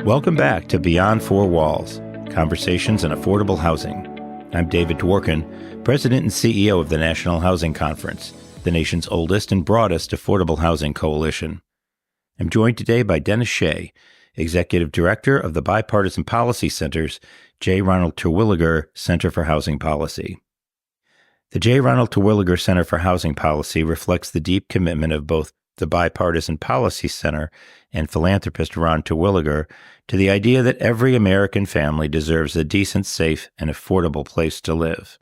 Welcome back to Beyond Four Walls, Conversations on Affordable Housing. I'm David Dworkin, President and CEO of the National Housing Conference, the nation's oldest and broadest affordable housing coalition. I'm joined today by Dennis Shea, Executive Director of the Bipartisan Policy Center's J. Ronald Terwilliger Center for Housing Policy. The J. Ronald Terwilliger Center for Housing Policy reflects the deep commitment of both the Bipartisan Policy Center and philanthropist Ron Terwilliger to the idea that every American family deserves a decent, safe, and affordable place to live.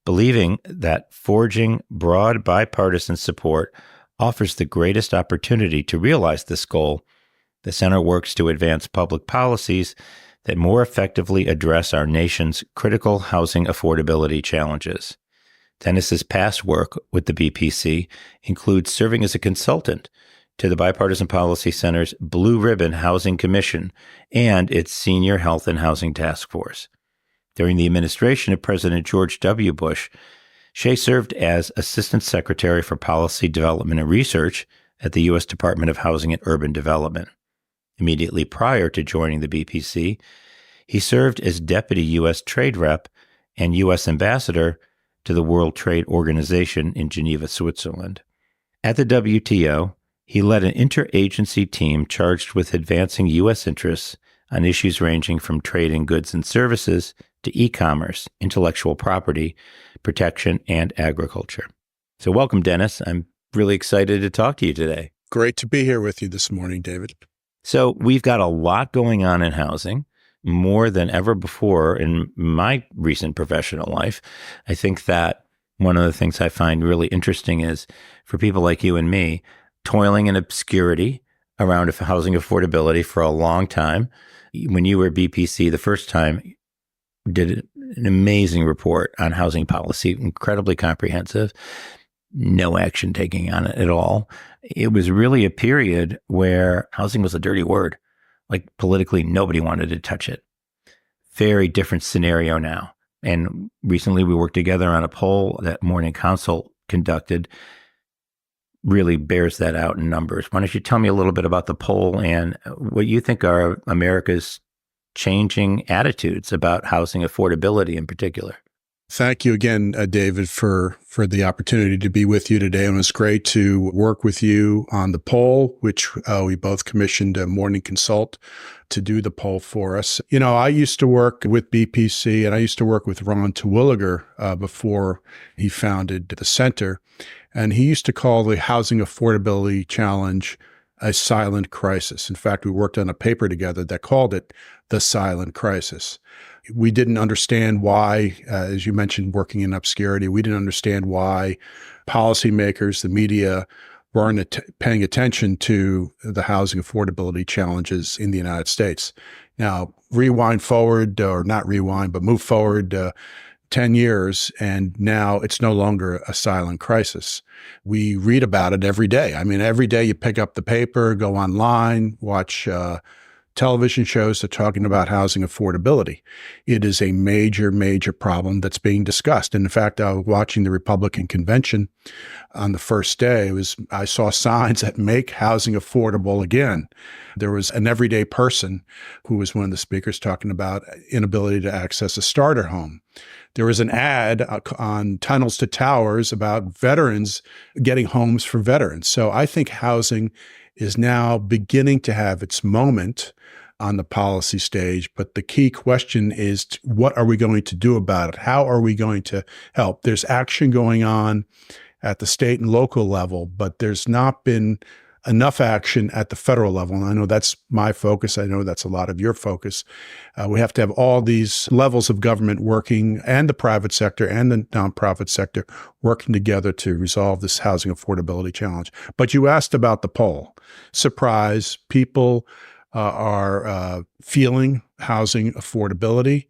Believing that forging broad bipartisan support offers the greatest opportunity to realize this goal, the center works to advance public policies that more effectively address our nation's critical housing affordability challenges. Dennis's past work with the BPC includes serving as a consultant to the Bipartisan Policy Center's Blue Ribbon Housing Commission and its Senior Health and Housing Task Force. During the administration of President George W. Bush, Shea served as Assistant Secretary for Policy Development and Research at the U.S. Department of Housing and Urban Development. Immediately prior to joining the BPC, he served as Deputy U.S. Trade Rep and U.S. Ambassador to the World Trade Organization in Geneva, Switzerland. At the WTO, he led an interagency team charged with advancing U.S. interests on issues ranging from trade in goods and services to e-commerce, intellectual property, protection, and agriculture. So welcome, Dennis. I'm really excited to talk to you today. Great to be here with you this morning, David. So we've got a lot going on in housing, more than ever before in my recent professional life. I think that one of the things I find really interesting is for people like you and me, toiling in obscurity around housing affordability for a long time. When you were BPC the first time, did an amazing report on housing policy, incredibly comprehensive, no action taking on it at all. It was really a period where housing was a dirty word. Like politically, nobody wanted to touch it. Very different scenario now. And recently we worked together on a poll that Morning Consult conducted, really bears that out in numbers. Why don't you tell me a little bit about the poll and what you think are America's changing attitudes about housing affordability in particular? Thank you again, David, for the opportunity to be with you today. And it was great to work with you on the poll, which we both commissioned Morning Consult to do the poll for us. You know, I used to work with BPC and I used to work with Ron Terwilliger before he founded the center. And he used to call the housing affordability challenge a silent crisis. In fact, we worked on a paper together that called it the silent crisis. We didn't understand why, as you mentioned, working in obscurity, we didn't understand why policymakers, the media, weren't paying attention to the housing affordability challenges in the United States. Now, rewind forward, or not rewind, but move forward 10 years, and now it's no longer a silent crisis. We read about it every day. I mean, every day you pick up the paper, go online, watch television shows that are talking about housing affordability. It is a major, major problem that's being discussed. And in fact, I was watching the Republican convention on the first day. I saw signs that make housing affordable again. There was an everyday person who was one of the speakers talking about inability to access a starter home. There was an ad on Tunnels to Towers about veterans getting homes for veterans. So I think housing is now beginning to have its moment on the policy stage. But the key question is, what are we going to do about it? How are we going to help? There's action going on at the state and local level, but there's not been enough action at the federal level. And I know that's my focus. I know that's a lot of your focus. We have to have all these levels of government working, and the private sector and the nonprofit sector working together to resolve this housing affordability challenge. But you asked about the poll. Surprise, people are feeling housing affordability.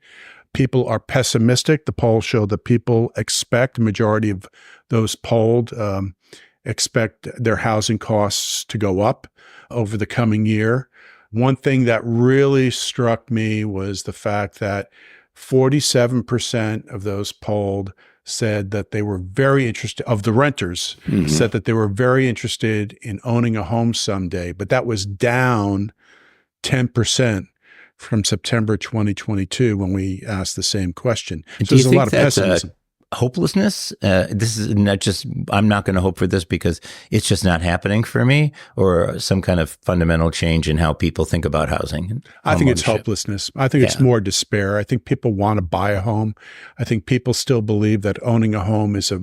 People are pessimistic. The poll showed that people expect, the majority of those polled expect their housing costs to go up over the coming year. One thing that really struck me was the fact that 47% of those polled said that they were very interested, of the renters, said that they were very interested in owning a home someday, but that was down 10% from September 2022 when we asked the same question. So Do you there's a think lot of that's pessimism. hopelessness? This is not just, I'm not going to hope for this because it's just not happening for me, or some kind of fundamental change in how people think about housing? I think it's Homeownership? hopelessness. I think it's more despair. I think people want to buy a home. I think people still believe that owning a home is a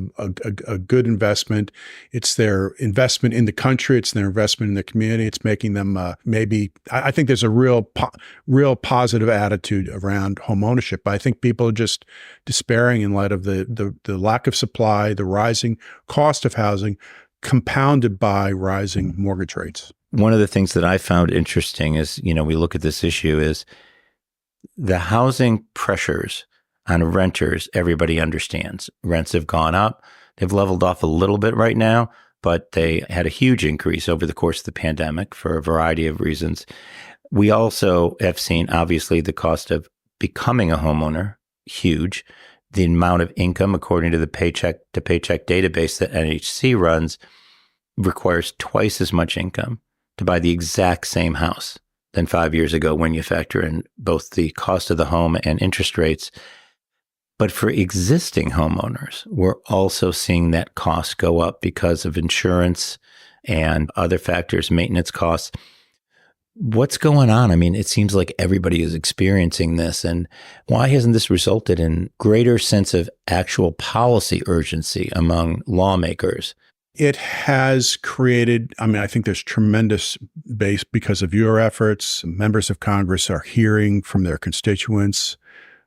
good investment. It's their investment in the country. It's their investment in the community. It's making them I think there's a real positive attitude around home ownership. But I think people are just despairing in light of the lack of supply, the rising cost of housing, compounded by rising mortgage rates. One of the things that I found interesting is, we look at this issue is the housing pressures on renters. Everybody understands rents have gone up. They've leveled off a little bit right now, but they had a huge increase over the course of the pandemic for a variety of reasons. We also have seen, obviously, the cost of becoming a homeowner, huge. The amount of income, according to the paycheck-to-paycheck database that NHC runs, requires twice as much income to buy the exact same house than 5 years ago when you factor in both the cost of the home and interest rates. But for existing homeowners, we're also seeing that cost go up because of insurance and other factors, maintenance costs. What's going on? I mean, it seems like everybody is experiencing this. And why hasn't this resulted in greater sense of actual policy urgency among lawmakers? It has created, I think there's tremendous base because of your efforts. Members of Congress are hearing from their constituents.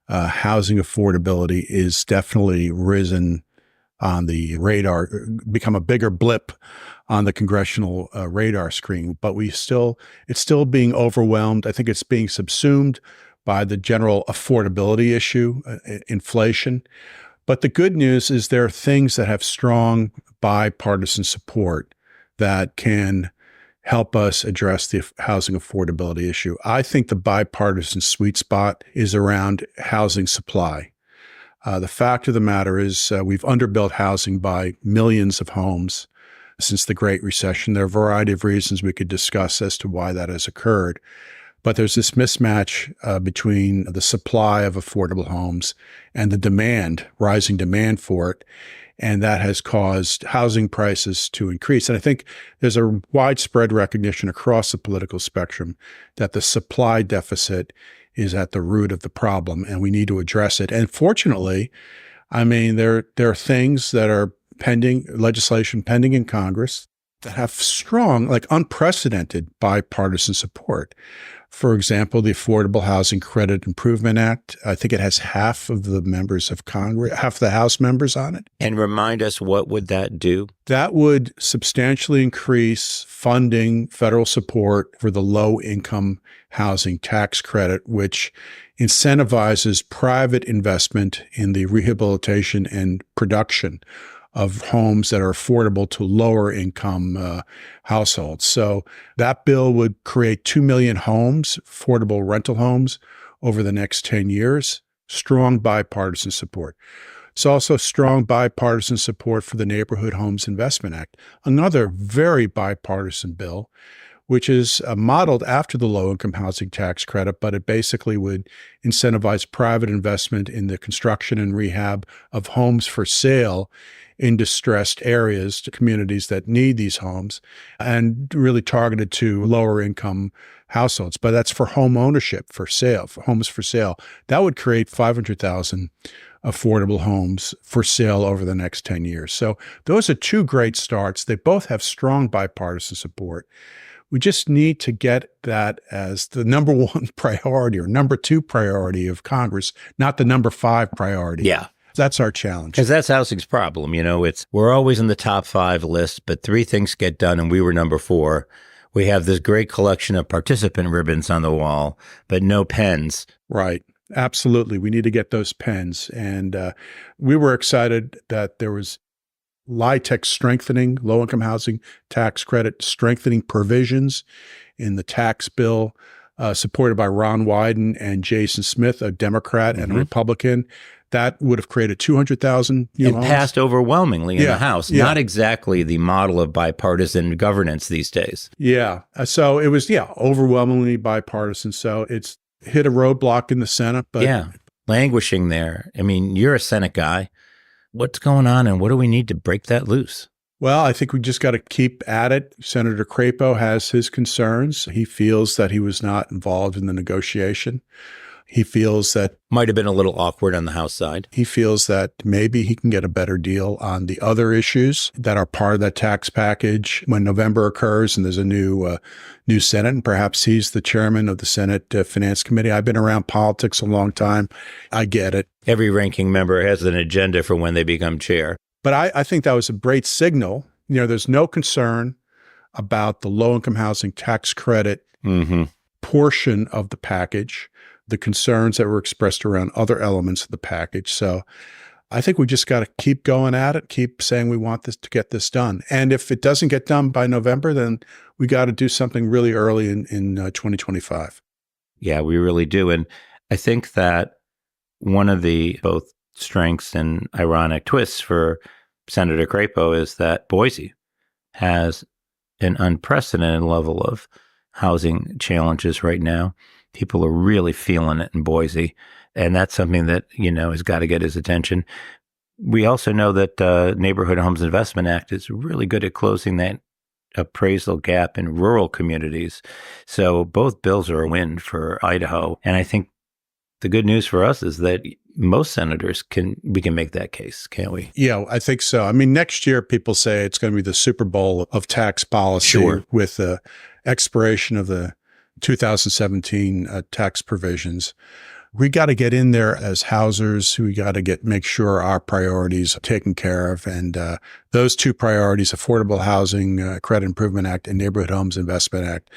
Housing affordability is definitely risen on the radar, become a bigger blip on the congressional radar screen, but it's still being overwhelmed. I think it's being subsumed by the general affordability issue, inflation. But the good news is there are things that have strong bipartisan support that can help us address the housing affordability issue. I think the bipartisan sweet spot is around housing supply. The fact of the matter is we've underbuilt housing by millions of homes since the Great Recession. There are a variety of reasons we could discuss as to why that has occurred. But there's this mismatch between the supply of affordable homes and the demand, rising demand for it. And that has caused housing prices to increase. And I think there's a widespread recognition across the political spectrum that the supply deficit is at the root of the problem, and we need to address it. And fortunately, there are things that are legislation pending in Congress that have strong, unprecedented bipartisan support. For example, the Affordable Housing Credit Improvement Act. I think it has half of the members of Congress, half the House members on it. And remind us, what would that do? That would substantially increase funding, federal support for the low-income housing tax credit, which incentivizes private investment in the rehabilitation and production of homes that are affordable to lower income households. So that bill would create 2 million homes, affordable rental homes, over the next 10 years. Strong bipartisan support. It's also strong bipartisan support for the Neighborhood Homes Investment Act, another very bipartisan bill, which is modeled after the low-income housing tax credit, but it basically would incentivize private investment in the construction and rehab of homes for sale in distressed areas to communities that need these homes, and really targeted to lower income households. But that's for home ownership, for sale, for homes for sale. That would create 500,000 affordable homes for sale over the next 10 years. So those are two great starts. They both have strong bipartisan support. We just need to get that as the number one priority or number two priority of Congress, not the number 5 priority. Yeah. That's our challenge. Because that's housing's problem. We're always in the top 5 list, but 3 things get done and we were number 4. We have this great collection of participant ribbons on the wall, but no pens. Right. Absolutely. We need to get those pens. And we were excited that there was LIHTC strengthening, low-income housing tax credit strengthening provisions in the tax bill, supported by Ron Wyden and Jason Smith, a Democrat and a Republican, That would have created 200,000 new and homes. passed overwhelmingly in Yeah, the House. yeah. Not exactly the model of bipartisan governance these days. Yeah. So it was, overwhelmingly bipartisan. So it's hit a roadblock in the Senate. But yeah, languishing there. I mean, you're a Senate guy. What's going on and what do we need to break that loose? Well, I think we just got to keep at it. Senator Crapo has his concerns. He feels that he was not involved in the negotiation. He feels that might have been a little awkward on the House side. He feels that maybe he can get a better deal on the other issues that are part of that tax package when November occurs and there's a new Senate, and perhaps he's the chairman of the Senate Finance Committee. I've been around politics a long time. I get it. Every ranking member has an agenda for when they become chair. But I think that was a great signal. There's no concern about the low-income housing tax credit portion of the package, the concerns that were expressed around other elements of the package. So I think we just got to keep going at it, keep saying we want this to get this done. And if it doesn't get done by November, then we got to do something really early in 2025. Yeah, we really do. And I think that one of the both strengths and ironic twists for Senator Crapo is that Boise has an unprecedented level of housing challenges right now. People are really feeling it in Boise, and that's something that, has got to get his attention. We also know that Neighborhood Homes Investment Act is really good at closing that appraisal gap in rural communities. So both bills are a win for Idaho. And I think the good news for us is that most senators we can make that case, can't we? Yeah, I think so. I mean, next year, people say it's going to be the Super Bowl of tax policy with the expiration of the 2017 tax provisions. We got to get in there as housers. We got to make sure our priorities are taken care of. And those two priorities, Affordable Housing Credit Improvement Act and Neighborhood Homes Investment Act,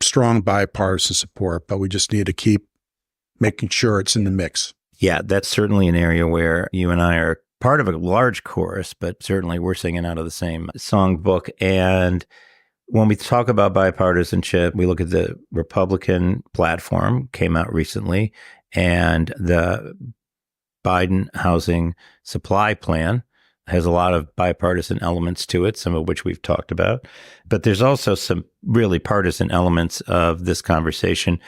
strong bipartisan support, but we just need to keep making sure it's in the mix. Yeah, that's certainly an area where you and I are part of a large chorus, but certainly we're singing out of the same songbook. And when we talk about bipartisanship, we look at the Republican platform, came out recently, and the Biden housing supply plan has a lot of bipartisan elements to it, some of which we've talked about. But there's also some really partisan elements of this conversation,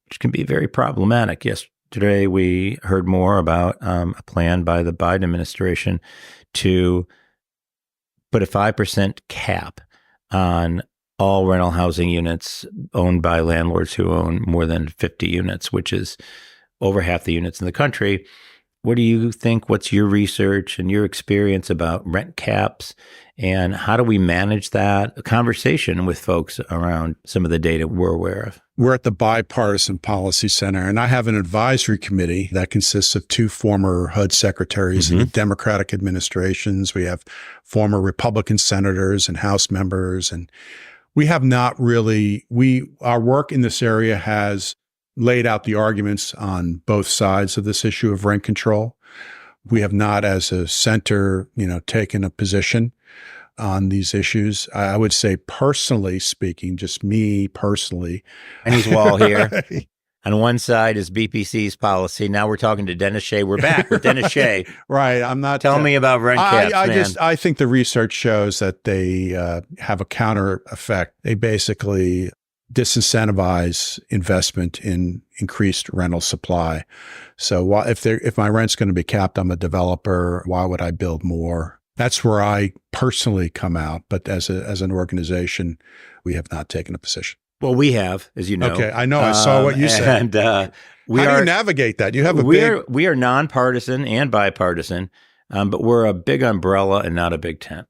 which can be very problematic. Yesterday, we heard more about a plan by the Biden administration to put a 5% cap on all rental housing units owned by landlords who own more than 50 units, which is over half the units in the country. What do you think? What's your research and your experience about rent caps? And how do we manage that? A conversation with folks around some of the data we're aware of. We're at the Bipartisan Policy Center, and I have an advisory committee that consists of two former HUD secretaries in the Democratic administrations. We have former Republican senators and House members, and we have not really, our work in this area has laid out the arguments on both sides of this issue of rent control. We have not, as a center, taken a position on these issues. I would say, personally speaking, just me personally. And he's wall here. On one side is BPC's policy. Now we're talking to Dennis Shea. We're back with Dennis Shea. Right. I'm not. Tell me about rent caps, I think the research shows that they have a counter effect. They basically disincentivize investment in increased rental supply. So if my rent's going to be capped, I'm a developer. Why would I build more? That's where I personally come out. But as an organization, we have not taken a position. Well, we have, as you know. Okay, I know. I saw what you said. And how do you navigate that? You have we are nonpartisan and bipartisan, but we're a big umbrella and not a big tent.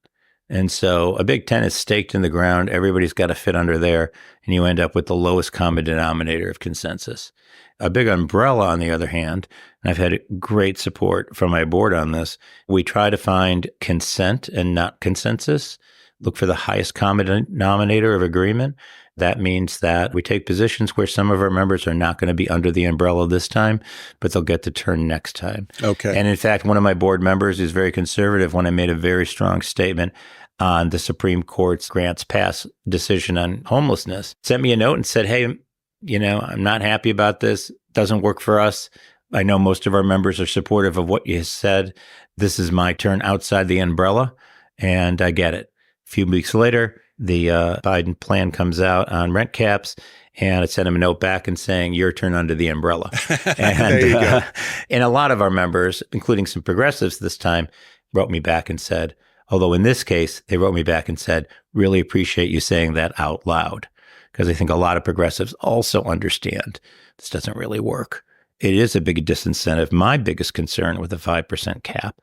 And so a big tent is staked in the ground. Everybody's got to fit under there, and you end up with the lowest common denominator of consensus. A big umbrella, on the other hand, and I've had great support from my board on this, we try to find consent and not consensus. Look for the highest common denominator of agreement. That means that we take positions where some of our members are not going to be under the umbrella this time, but they'll get to turn next time. Okay. And in fact, one of my board members is very conservative when I made a very strong statement on the Supreme Court's grants pass decision on homelessness, sent me a note and said, hey, I'm not happy about this. Doesn't work for us. I know most of our members are supportive of what you said. This is my turn outside the umbrella, and I get it. A few weeks later, the Biden plan comes out on rent caps, and I sent him a note back and saying, your turn under the umbrella. And, there you go. And a lot of our members, including some progressives this time, wrote me back and said, although in this case, they wrote me back and said, really appreciate you saying that out loud. Because I think a lot of progressives also understand this doesn't really work. It is a big disincentive. My biggest concern with the 5% cap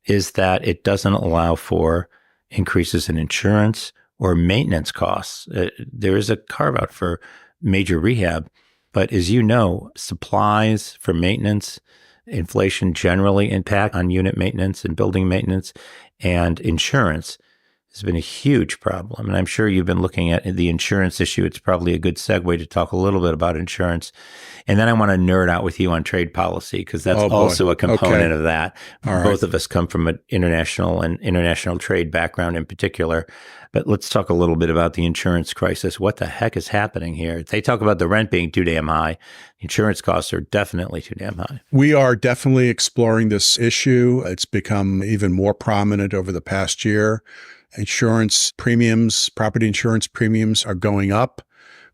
is that it doesn't allow for increases in insurance or maintenance costs. There is a carve out for major rehab, but as you know, supplies for maintenance, inflation generally impact on unit maintenance and building maintenance, and insurance has been a huge problem. And I'm sure you've been looking at the insurance issue. It's probably a good segue to talk a little bit about insurance. And then I want to nerd out with you on trade policy, because that's also a component of that. Both of us come from an international trade background in particular. But let's talk a little bit about the insurance crisis. What the heck is happening here? They talk about the rent being too damn high. Insurance costs are definitely too damn high. We are definitely exploring this issue. It's become even more prominent over the past year. Insurance premiums, property insurance premiums are going up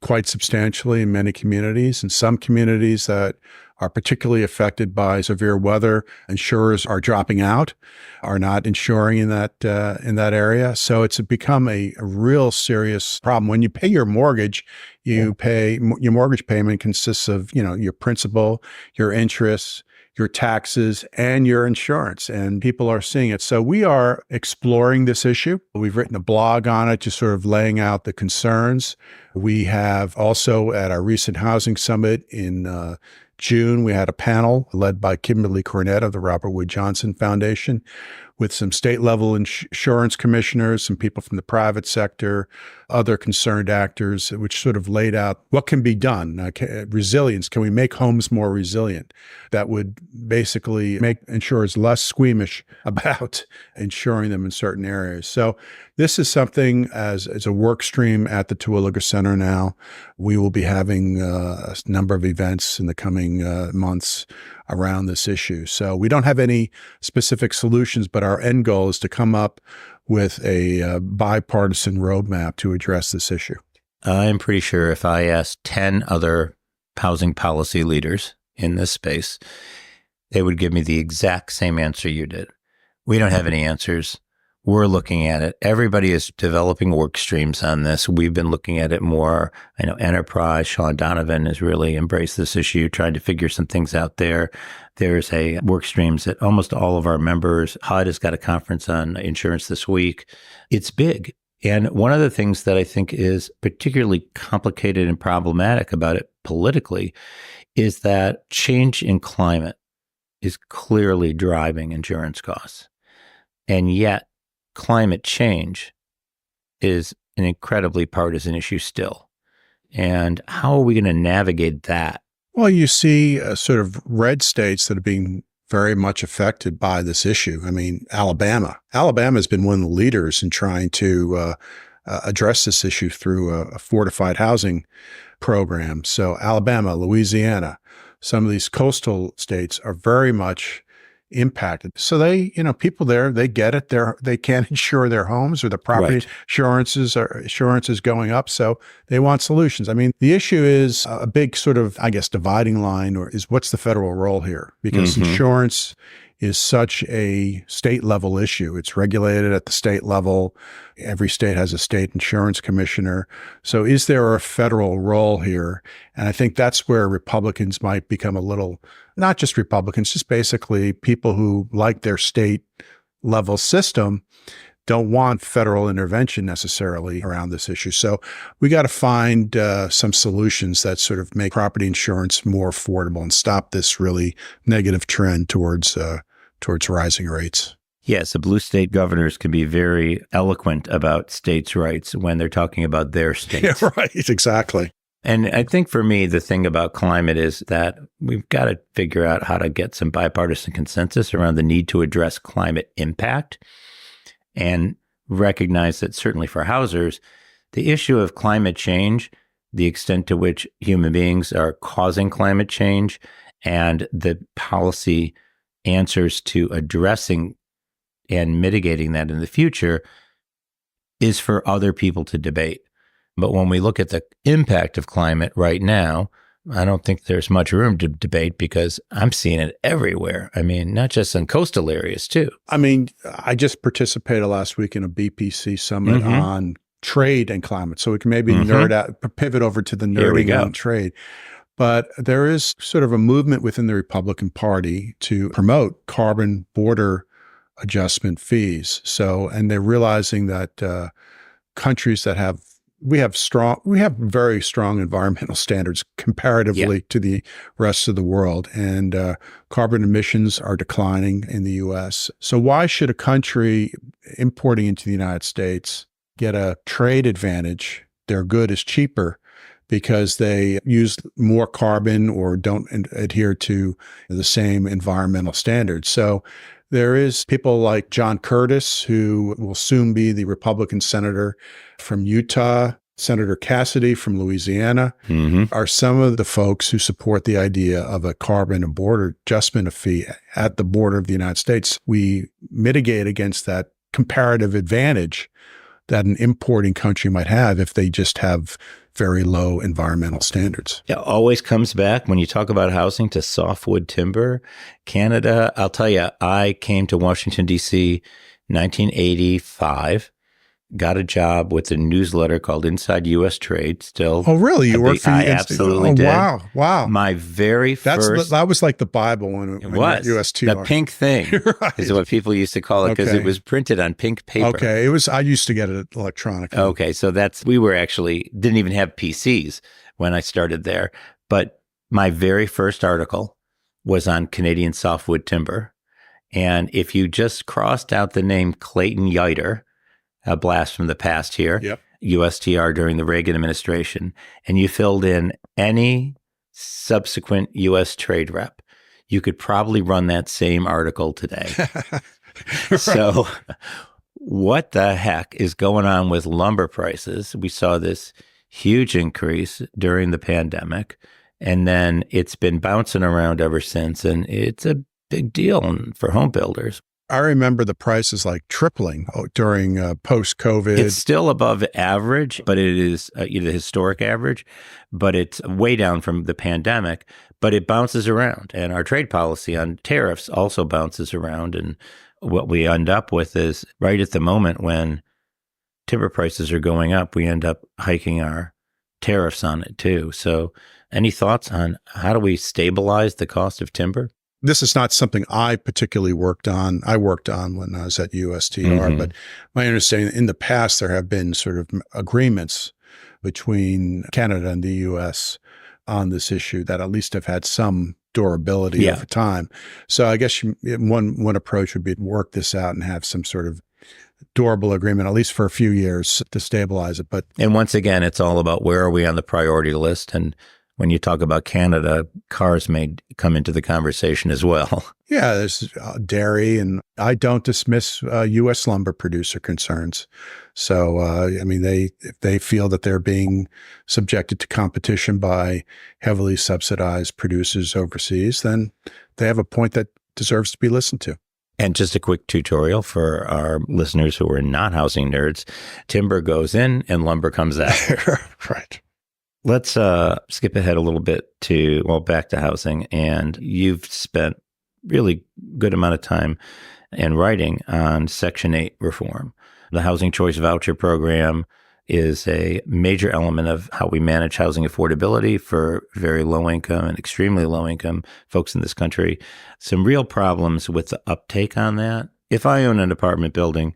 quite substantially in many communities. In some communities that are particularly affected by severe weather, insurers are dropping out, are not insuring in that area. So it's become a real serious problem. When you pay your mortgage, your mortgage payment consists of, your principal, your interest, your taxes, and your insurance, and people are seeing it. So we are exploring this issue. We've written a blog on it, just sort of laying out the concerns. We have also, at our recent housing summit in June, we had a panel led by Kimberly Cornett of the Robert Wood Johnson Foundation with some state-level insurance commissioners, some people from the private sector, other concerned actors, which sort of laid out what can be done. Resilience, can we make homes more resilient? That would basically make insurers less squeamish about insuring them in certain areas. So this is something as a work stream at the Terwilliger Center now. We will be having a number of events in the coming months around this issue. So we don't have any specific solutions, but our end goal is to come up with a bipartisan roadmap to address this issue. I'm pretty sure if I asked 10 other housing policy leaders in this space, they would give me the exact same answer you did. We don't have any answers. We're looking at it. Everybody is developing work streams on this. We've been looking at it more. I know Enterprise, Sean Donovan has really embraced this issue, trying to figure some things out there. There's a work streams that almost all of our members. HUD has got a conference on insurance this week. It's big. And one of the things that I think is particularly complicated and problematic about it politically is that change in climate is clearly driving insurance costs. And yet, climate change is an incredibly partisan issue still. And how are we going to navigate that? Well, you see sort of red states that are being very much affected by this issue. I mean, Alabama has been one of the leaders in trying to address this issue through a fortified housing program. So Alabama, Louisiana, some of these coastal states are very much impacted. So they, people there, they get it. They can't insure their homes, or the property insurance is going up. So they want solutions. I mean, the issue is a big sort of, dividing line, or is what's the federal role here? Because insurance is such a state level issue. It's regulated at the state level. Every state has a state insurance commissioner. So is there a federal role here? And I think that's where Republicans might become a little, not just Republicans, just basically people who like their state level system don't want federal intervention necessarily around this issue. So we got to find some solutions that sort of make property insurance more affordable and stop this really negative trend towards rising rates. Yes, the blue state governors can be very eloquent about states' rights when they're talking about their states. Yeah, right, exactly. And I think for me, the thing about climate is that we've got to figure out how to get some bipartisan consensus around the need to address climate impact and recognize that certainly for housers, the issue of climate change, the extent to which human beings are causing climate change, And the policy answers to addressing and mitigating that in the future is for other people to debate. But when we look at the impact of climate right now, I don't think there's much room to debate because I'm seeing it everywhere. I mean, not just in coastal areas too. I mean, I just participated last week in a BPC summit on trade and climate. So we can maybe nerd out, pivot over to the nerding on trade. But there is sort of a movement within the Republican Party to promote carbon border adjustment fees. So, and they're realizing that countries that we have very strong environmental standards comparatively to the rest of the world, and carbon emissions are declining in the U.S. So why should a country importing into the United States get a trade advantage? Their good is cheaper because they use more carbon or don't adhere to the same environmental standards. So there is people like John Curtis, who will soon be the Republican senator from Utah. Senator Cassidy from Louisiana are some of the folks who support the idea of a carbon and border adjustment fee at the border of the United States. We mitigate against that comparative advantage that an importing country might have if they just have very low environmental standards. It always comes back when you talk about housing to softwood timber. Canada, I'll tell you, I came to Washington, D.C. 1985. Got a job with a newsletter called Inside U.S. Trade. Still. Oh, really? You worked for I absolutely did. Wow. My very first. That was like the Bible when it was. USTR. The pink thing is what people used to call it because it was printed on pink paper. Okay. I used to get it electronically. Okay. So we were actually, didn't even have PCs when I started there. But my very first article was on Canadian softwood timber. And if you just crossed out the name Clayton Yiter, a blast from the past here, USTR during the Reagan administration, and you filled in any subsequent U.S. trade rep, you could probably run that same article today. Right. So what the heck is going on with lumber prices? We saw this huge increase during the pandemic, and then it's been bouncing around ever since, and it's a big deal for home builders. I remember the prices like tripling during post-COVID. It's still above average, but it is the historic average, but it's way down from the pandemic, but it bounces around. And our trade policy on tariffs also bounces around. And what we end up with is right at the moment when timber prices are going up, we end up hiking our tariffs on it too. So any thoughts on how do we stabilize the cost of timber? This is not something I particularly worked on. I worked on when I was at USTR, but my understanding in the past, there have been sort of agreements between Canada and the U.S. on this issue that at least have had some durability over time. So I guess one approach would be to work this out and have some sort of durable agreement, at least for a few years, to stabilize it. And once again, it's all about where are we on the priority list. And when you talk about Canada, cars may come into the conversation as well. Yeah, there's dairy, and I don't dismiss U.S. lumber producer concerns. So, if they feel that they're being subjected to competition by heavily subsidized producers overseas, then they have a point that deserves to be listened to. And just a quick tutorial for our listeners who are not housing nerds. Timber goes in and lumber comes out. Right. Let's skip ahead a little bit back to housing. And you've spent really good amount of time in writing on Section 8 reform. The Housing Choice Voucher Program is a major element of how we manage housing affordability for very low income and extremely low income folks in this country. Some real problems with the uptake on that. If I own an apartment building,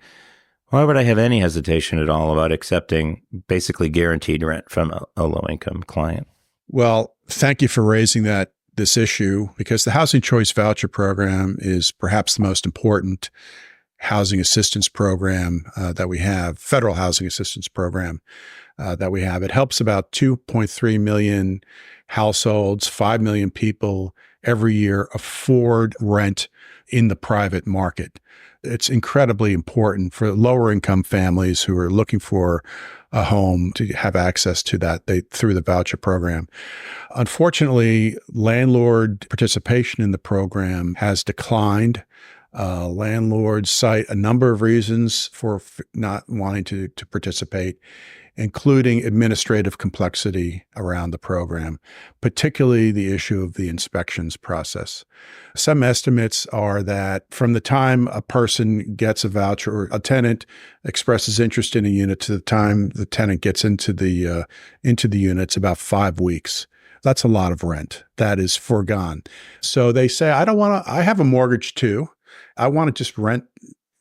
why would I have any hesitation at all about accepting basically guaranteed rent from a low-income client? Well, thank you for raising this issue, because the Housing Choice Voucher Program is perhaps the most important housing assistance program that we have, federal housing assistance program that we have. It helps about 2.3 million households, 5 million people every year afford rent in the private market. It's incredibly important for lower income families who are looking for a home to have access to that through the voucher program. Unfortunately, landlord participation in the program has declined. Landlords cite a number of reasons for not wanting to participate, including administrative complexity around the program, particularly the issue of the inspections process. Some estimates are that from the time a person gets a voucher or a tenant expresses interest in a unit to the time the tenant gets into the unit, it's about 5 weeks. That's a lot of rent that is foregone. So they say, I have a mortgage too. I want to just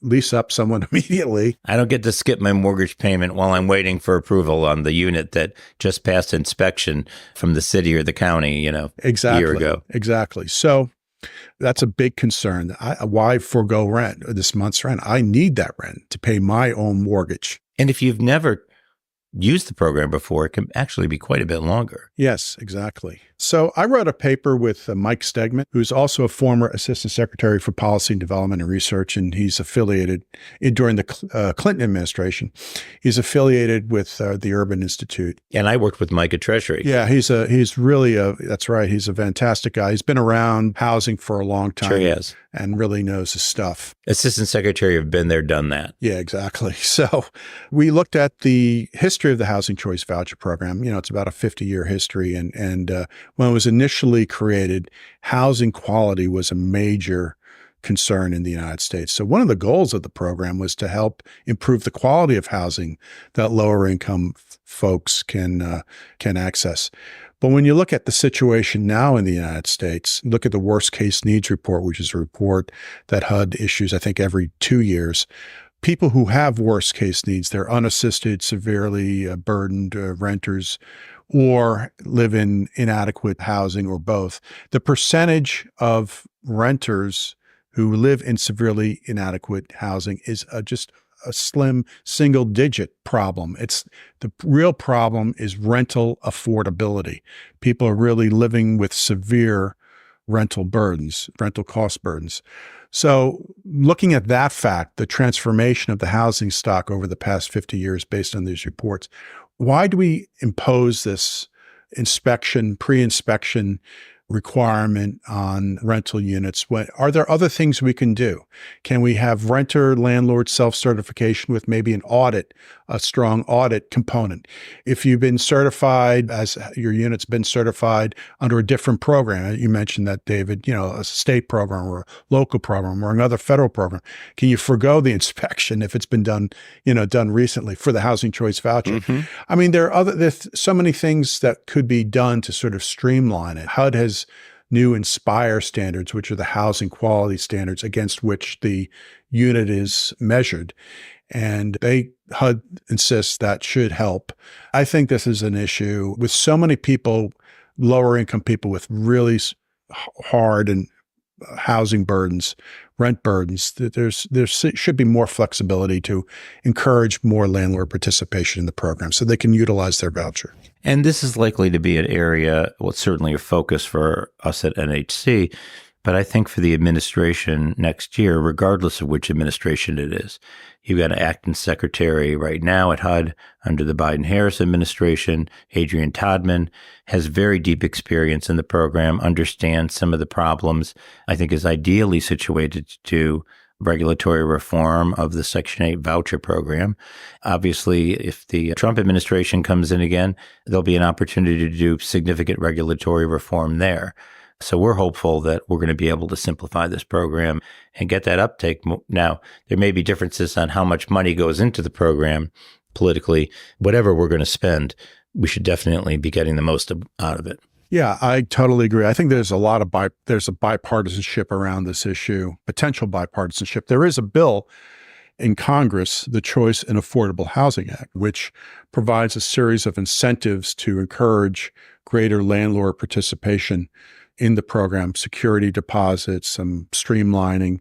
lease up someone immediately. I don't get to skip my mortgage payment while I'm waiting for approval on the unit that just passed inspection from the city or the county, Exactly. a year ago. Exactly. So that's a big concern. Why forego rent, this month's rent? I need that rent to pay my own mortgage. And if you've never used the program before, it can actually be quite a bit longer. Yes, exactly. So I wrote a paper with Mike Stegman, who's also a former Assistant Secretary for Policy and Development and Research, and he's affiliated during the Clinton administration. He's affiliated with the Urban Institute. And I worked with Mike at Treasury. Yeah, he's really that's right. He's a fantastic guy. He's been around housing for a long time. Sure he has. And really knows his stuff. Assistant Secretary have been there, done that. Yeah, exactly. So we looked at the history of the Housing Choice Voucher Program. It's about a 50-year history. And when it was initially created, housing quality was a major concern in the United States. So one of the goals of the program was to help improve the quality of housing that lower income folks can access. But when you look at the situation now in the United States, look at the worst case needs report, which is a report that HUD issues, I think, every 2 years. People who have worst case needs, they're unassisted, severely burdened renters, or live in inadequate housing, or both. The percentage of renters who live in severely inadequate housing is just a slim single-digit problem. The real problem is rental affordability. People are really living with severe rental cost burdens. So looking at that fact, the transformation of the housing stock over the past 50 years based on these reports, why do we impose this pre-inspection requirement on rental units? Are there other things we can do? Can we have renter-landlord self-certification with maybe a strong audit component? If you've been certified, as your unit's been certified under a different program, you mentioned that, David, a state program or a local program or another federal program, can you forego the inspection if it's been done recently for the Housing Choice Voucher? Mm-hmm. I mean, there's so many things that could be done to sort of streamline it. HUD has new Inspire standards, which are the housing quality standards against which the unit is measured. And HUD insists that should help. I think this is an issue with so many people, lower income people with really hard and housing burdens, rent burdens, that there should be more flexibility to encourage more landlord participation in the program so they can utilize their voucher. And this is likely to be an area, certainly a focus for us at NHC, but I think for the administration next year, regardless of which administration it is, you've got an acting secretary right now at HUD under the Biden-Harris administration. Adrian Todman has very deep experience in the program, understands some of the problems, I think is ideally situated to regulatory reform of the Section 8 voucher program. Obviously, if the Trump administration comes in again, there'll be an opportunity to do significant regulatory reform there. So we're hopeful that we're going to be able to simplify this program and get that uptake. Now, there may be differences on how much money goes into the program politically. Whatever we're going to spend, we should definitely be getting the most out of it. Yeah, I totally agree. I think there's a bipartisanship around this issue, potential bipartisanship. There is a bill in Congress, the Choice and Affordable Housing Act, which provides a series of incentives to encourage greater landlord participation in the program, security deposits, some streamlining.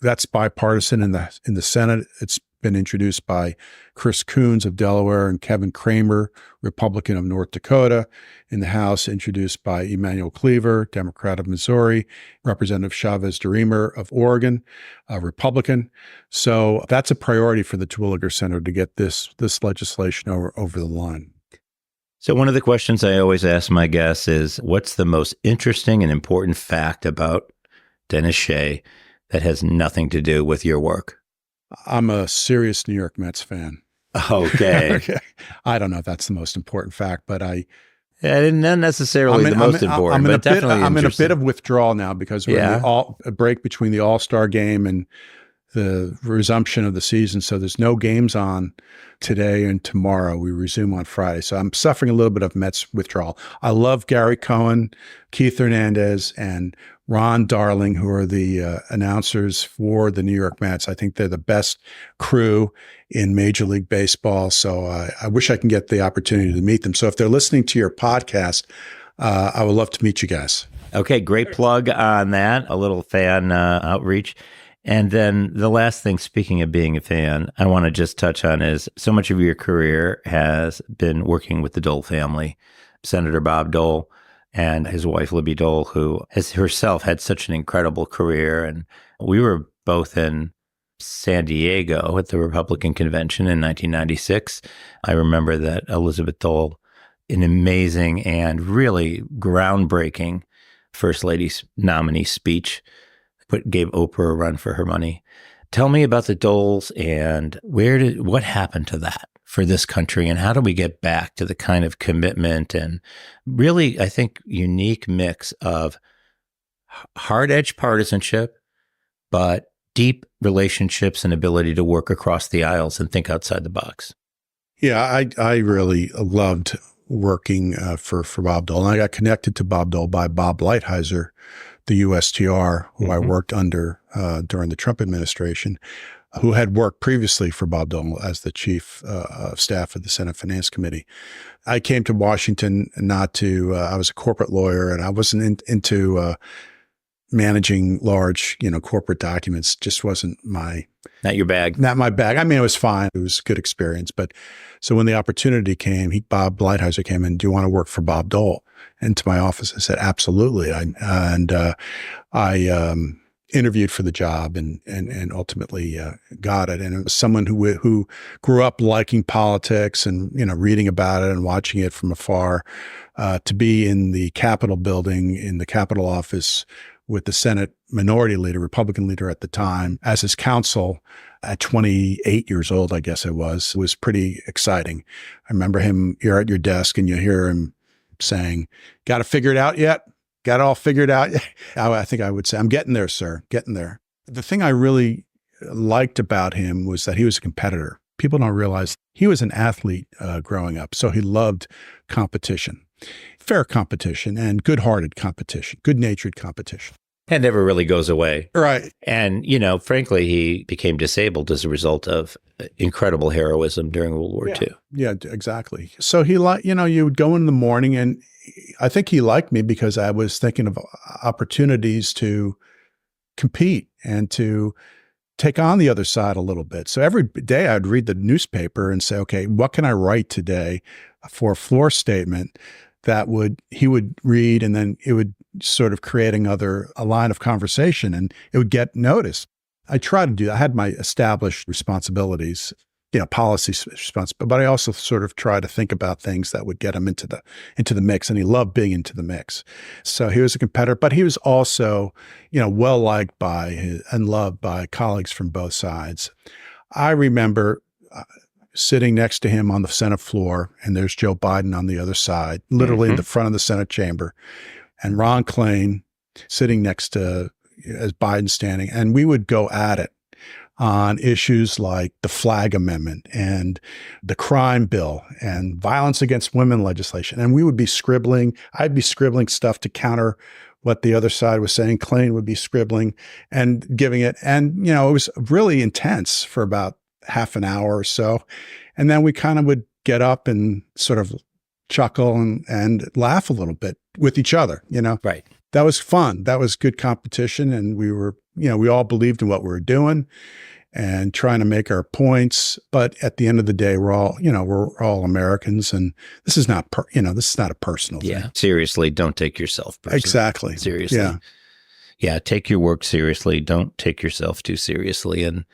That's bipartisan in the Senate. It's been introduced by Chris Coons of Delaware and Kevin Kramer, Republican of North Dakota. In the House, introduced by Emanuel Cleaver, Democrat of Missouri, Representative Chavez DeRemer of Oregon, a Republican. So that's a priority for the Terwilliger Center to get this legislation over the line. So one of the questions I always ask my guests is, what's the most interesting and important fact about Dennis Shea that has nothing to do with your work? I'm a serious New York Mets fan. Okay. Okay. I don't know if that's the most important fact, but not necessarily the most important, but definitely I'm in a bit of withdrawal now because we're in a break between the All-Star game and the resumption of the season. So there's no games on today and tomorrow. We resume on Friday. So I'm suffering a little bit of Mets withdrawal. I love Gary Cohen, Keith Hernandez, and Ron Darling, who are the announcers for the New York Mets. I think they're the best crew in Major League Baseball. So I wish I can get the opportunity to meet them. So if they're listening to your podcast, I would love to meet you guys. Okay, great plug on that. A little fan outreach. And then the last thing, speaking of being a fan, I want to just touch on is so much of your career has been working with the Dole family. Senator Bob Dole and his wife, Libby Dole, who has herself had such an incredible career. And we were both in San Diego at the Republican convention in 1996. I remember that Elizabeth Dole, an amazing and really groundbreaking First Lady's nominee speech, gave Oprah a run for her money. Tell me about the Doles and what happened to that for this country, and how do we get back to the kind of commitment and really, I think, unique mix of hard-edged partisanship, but deep relationships and ability to work across the aisles and think outside the box. Yeah, I really loved working for Bob Dole. And I got connected to Bob Dole by Bob Lighthizer, the USTR, who I worked under during the Trump administration, who had worked previously for Bob Dole as the chief of staff of the Senate Finance Committee. I came to Washington I was a corporate lawyer, and I wasn't into managing large, corporate documents. Just wasn't not your bag. Not my bag. I mean, it was fine. It was a good experience. But so when the opportunity came, Bob Lighthizer came in, do you want to work for Bob Dole? Into my office. I said, absolutely. I interviewed for the job and ultimately got it. And it was someone who grew up liking politics and, reading about it and watching it from afar, to be in the Capitol building, in the Capitol office with the Senate minority leader, Republican leader at the time, as his counsel at 28 years old, I guess it was pretty exciting. I remember you're at your desk and you hear him saying, got to figure it out yet? Got it all figured out? I think I would say, I'm getting there, sir, getting there. The thing I really liked about him was that he was a competitor. People don't realize he was an athlete growing up, so he loved competition, fair competition and good-hearted competition, good-natured competition. It never really goes away. Right. And, frankly, he became disabled as a result of incredible heroism during World War II. Yeah, exactly. So he you would go in the morning, and I think he liked me because I was thinking of opportunities to compete and to take on the other side a little bit. So every day I'd read the newspaper and say, okay, what can I write today for a floor statement that he would read, and then it would sort of create a line of conversation, and it would get noticed. I tried to do that. I had my established responsibilities, policy responsibility, but I also sort of try to think about things that would get him into the mix, and he loved being into the mix. So he was a competitor, but he was also, well liked and loved by colleagues from both sides. I remember sitting next to him on the Senate floor, and there's Joe Biden on the other side, literally in the front of the Senate chamber, and Ron Klain sitting next to, as Biden standing, and we would go at it on issues like the flag amendment and the crime bill and violence against women legislation. And we would be scribbling. I'd be scribbling stuff to counter what the other side was saying. Klain would be scribbling and giving it. And, it was really intense for about half an hour or so. And then we kind of would get up and sort of chuckle and laugh a little bit with each other, Right. That was fun. That was good competition. And we were, we all believed in what we were doing. and trying to make our points. But at the end of the day, we're all Americans, and this is not, this is not a personal thing. Seriously, don't take yourself personally. Exactly. Seriously. Yeah. Take your work seriously. Don't take yourself too seriously. And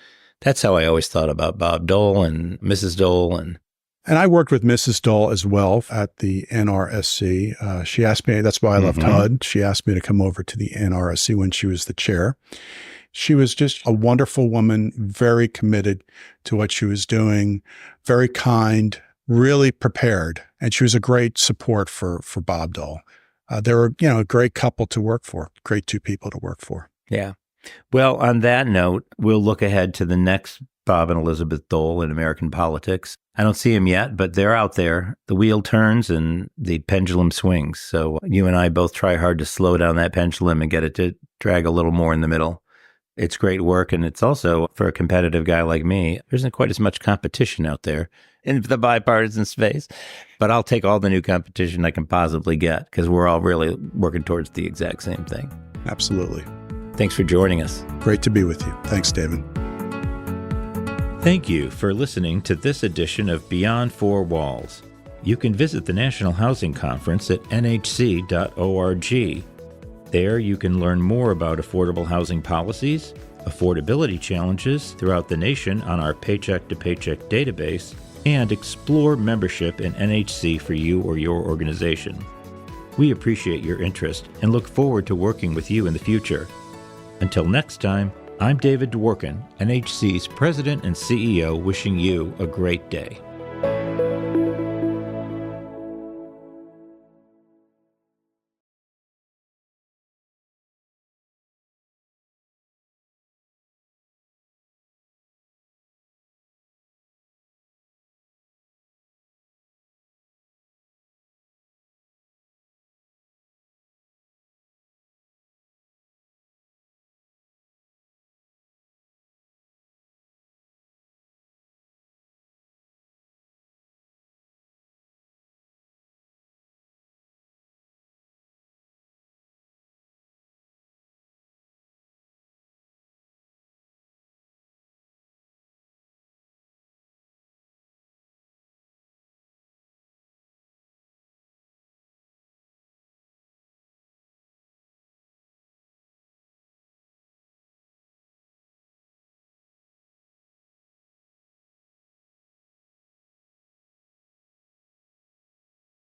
that's how I always thought about Bob Dole and Mrs. Dole. And I worked with Mrs. Dole as well at the NRSC. She asked me, that's why I left HUD. She asked me to come over to the NRSC when she was the chair. She was just a wonderful woman, very committed to what she was doing, very kind, really prepared. And she was a great support for Bob Dole. They were, a great couple to work for, great two people to work for. Yeah. Well, on that note, we'll look ahead to the next Bob and Elizabeth Dole in American politics. I don't see them yet, but they're out there. The wheel turns and the pendulum swings. So you and I both try hard to slow down that pendulum and get it to drag a little more in the middle. It's great work. And it's also, for a competitive guy like me, there isn't quite as much competition out there in the bipartisan space. But I'll take all the new competition I can possibly get because we're all really working towards the exact same thing. Absolutely. Thanks for joining us. Great to be with you. Thanks, David. Thank you for listening to this edition of Beyond Four Walls. You can visit the National Housing Conference at nhc.org. There you can learn more about affordable housing policies, affordability challenges throughout the nation on our Paycheck to Paycheck database, and explore membership in NHC for you or your organization. We appreciate your interest and look forward to working with you in the future. Until next time, I'm David Dworkin, NHC's President and CEO, wishing you a great day.